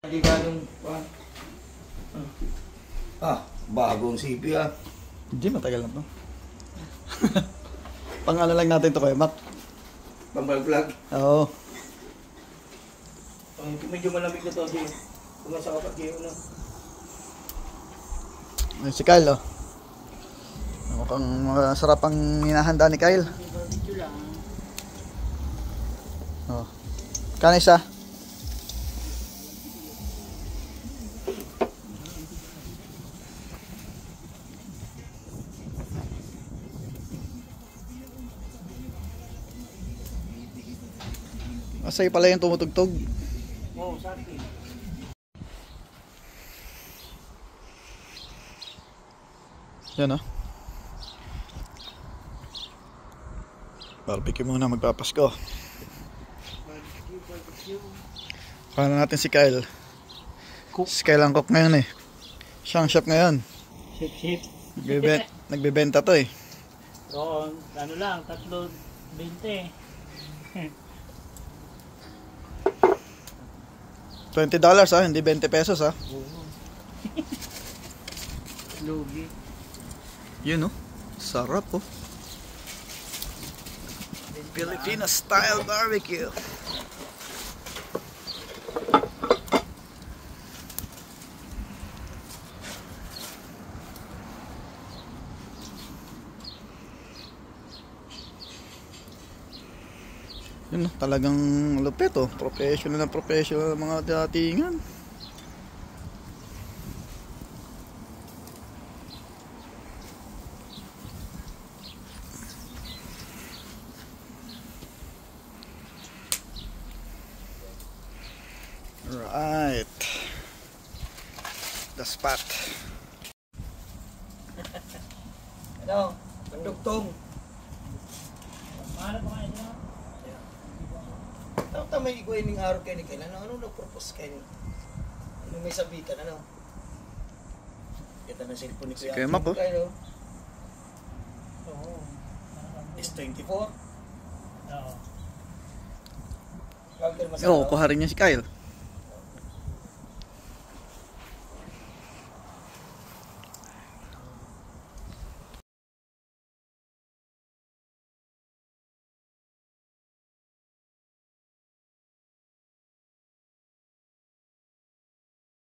Hindi ganun pa. Bagong CP ah. Hindi, matagal na to. Pang ano lang natin to kayo, Mac? Pang vlog. Oo. Medyo malamig na to, di. Kumasa ka pa, di na. Ayun si Kyle, oh. Mukhang masarap ang hinahanda ni Kyle. Oh. Kano isa? Masay pala yung tumutugtog. Oo, sa akin. Yan, oh. Barbecue muna, magpapasko. Paano natin si Kyle? Cook. Si Kyle ang cook ngayon eh. Siya ang chef ngayon. Ship. Nagbebenta to eh. Oo, ano lang, 3.20. $20 ah, hindi 20 pesos ah. Lugi. Yun oh, sarap oh. Filipino style barbecue. Yun oh, talagang lupit oh. Professional na professional mga datingan. Right. The spot. Ano? Dugtong. Mahal pa kayo na? Ano ta may iguay ning araw kayo ni Kailan? Ano nag-propose kayo? Ano may sabitan? Ano? Kita na cellphone ni Kuya. Kaya Mac, oh. Oo. S24. Oo. Calder Oo, kuharin niya si Kyle.